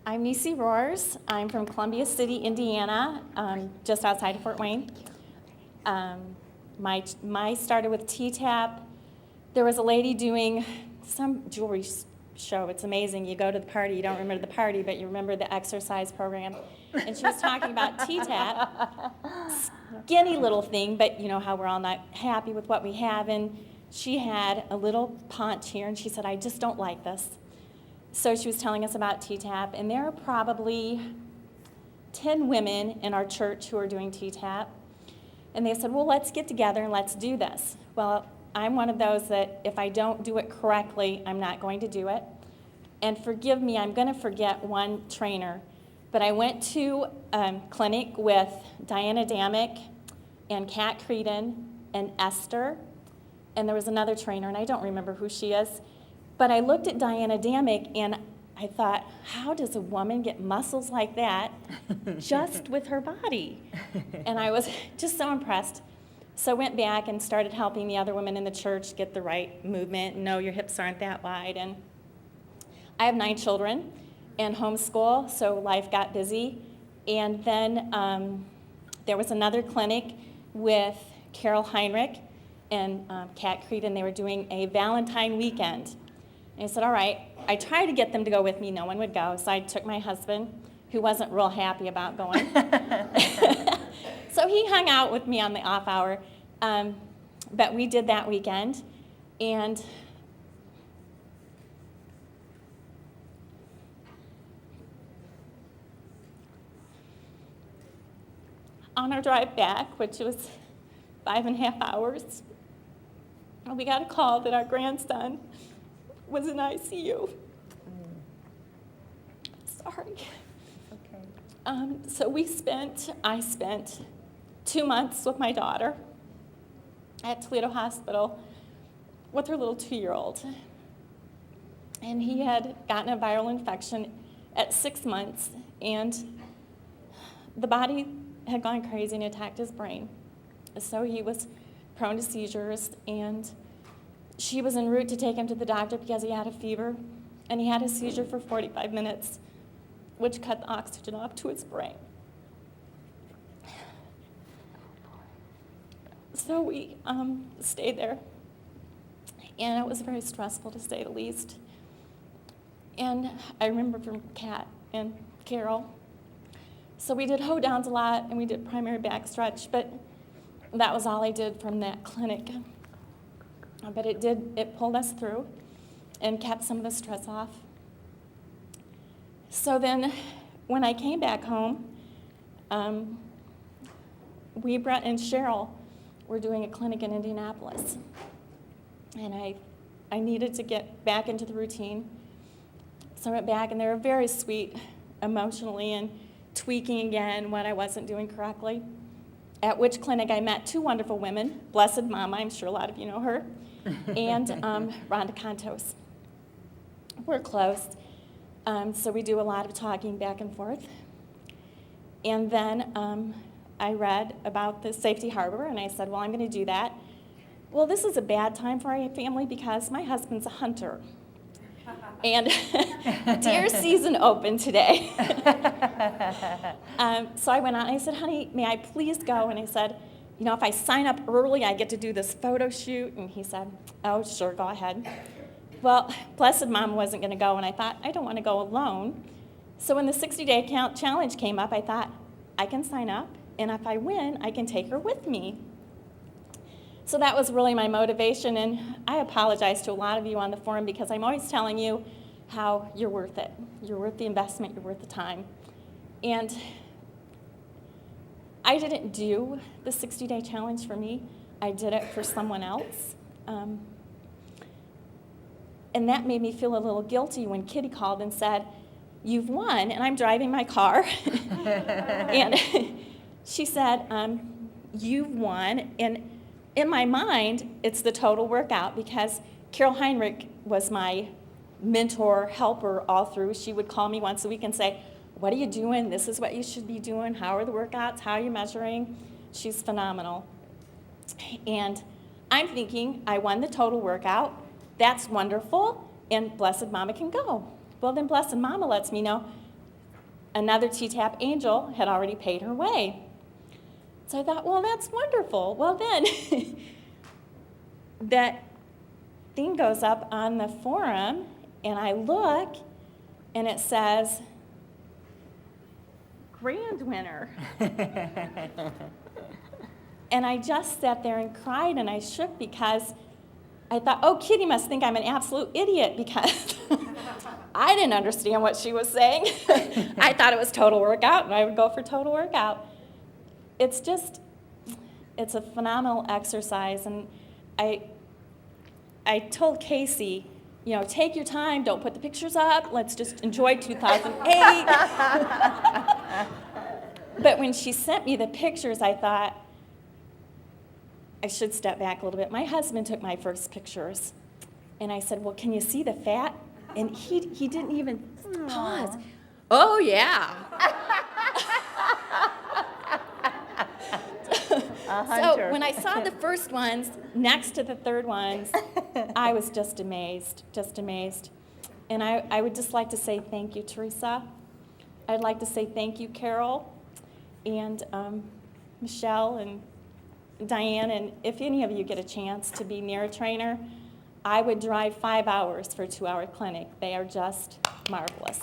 I'm Neecy Roars. I'm from Columbia City, Indiana, just outside of Fort Wayne. My started with T-Tapp. There was a lady doing some jewelry show. It's amazing. You go to the party, you don't remember the party, but you remember the exercise program. And she was talking about T-Tapp. Skinny little thing, but you know how we're all not happy with what we have. And she had a little paunch here, and she said, I just don't like this. So she was telling us about T-Tapp, and there are probably 10 women in our church who are doing T-Tapp. And they said, well, let's get together and let's do this. Well, I'm one of those that if I don't do it correctly, I'm not going to do it. And forgive me, I'm going to forget one trainer. But I went to a clinic with Diana Damick and Kat Creedon and Esther, and there was another trainer, and I don't remember who she is. But I looked at Diana Damick, and I thought, how does a woman get muscles like that just with her body? And I was just so impressed. So I went back and started helping the other women in the church get the right movement. No, your hips aren't that wide. And I have 9 children and homeschool, so life got busy. And then there was another clinic with Carol Heinrich and Kat Creedon. They were doing a Valentine weekend. And I said, all right. I tried to get them to go with me. No one would go. So I took my husband, who wasn't real happy about going. So he hung out with me on the off hour. But we did that weekend. And on our drive back, which was 5.5 hours, we got a call that our grandson was in ICU. Sorry. Okay. So I spent 2 months with my daughter at Toledo Hospital with her little 2-year-old. And he had gotten a viral infection at 6 months, and the body had gone crazy and attacked his brain. So he was prone to seizures, and she was en route to take him to the doctor because he had a fever, and he had a seizure for 45 minutes, which cut the oxygen off to his brain. So we stayed there, and it was very stressful, to say the least. And I remember from Kat and Carol. So we did hold-downs a lot, and we did primary backstretch, but that was all I did from that clinic. But it pulled us through and kept some of the stress off. So then when I came back home, Brett and Cheryl were doing a clinic in Indianapolis. And I needed to get back into the routine. So I went back, and they were very sweet emotionally and tweaking again what I wasn't doing correctly. At which clinic I met 2 wonderful women, Blessed Mama, I'm sure a lot of you know her, and Rhonda Contos. We're close, so we do a lot of talking back and forth. And then I read about the Safety Harbor, and I said, well, I'm going to do that. Well, this is a bad time for our family because my husband's a hunter. And deer season opened today. So I went out and I said, honey, may I please go? And I said, you know, if I sign up early, I get to do this photo shoot. And he said, oh, sure, go ahead. Well, Blessed Mom wasn't going to go, and I thought, I don't want to go alone. So when the 60-day challenge came up, I thought, I can sign up, and if I win, I can take her with me. So that was really my motivation, and I apologize to a lot of you on the forum because I'm always telling you how you're worth it. You're worth the investment, you're worth the time. And I didn't do the 60-day challenge for me. I did it for someone else. And that made me feel a little guilty when Kitty called and said, you've won, and I'm driving my car. And she said, you've won, and in my mind, it's the total workout because Carol Heinrich was my mentor, helper all through. She would call me once a week and say, what are you doing? This is what you should be doing. How are the workouts? How are you measuring? She's phenomenal. And I'm thinking, I won the total workout. That's wonderful, and Blessed Mama can go. Well, then Blessed Mama lets me know another T-Tapp angel had already paid her way. So I thought, well, that's wonderful. Well, then that thing goes up on the forum, and I look, and it says, grand winner. And I just sat there and cried, and I shook because I thought, oh, Kitty must think I'm an absolute idiot because I didn't understand what she was saying. I thought it was total workout, and I would go for total workout. It's a phenomenal exercise, and I told Casey, take your time, don't put the pictures up, let's just enjoy 2008. But when she sent me the pictures, I thought, I should step back a little bit. My husband took my first pictures, and I said, well, can you see the fat? And he didn't even pause. Oh, yeah. So when I saw the first ones next to the third ones, I was just amazed. And I would just like to say thank you, Teresa. I'd like to say thank you, Carol, and Michelle, and Diane. And if any of you get a chance to be near a trainer, I would drive 5 hours for a 2-hour clinic. They are just marvelous.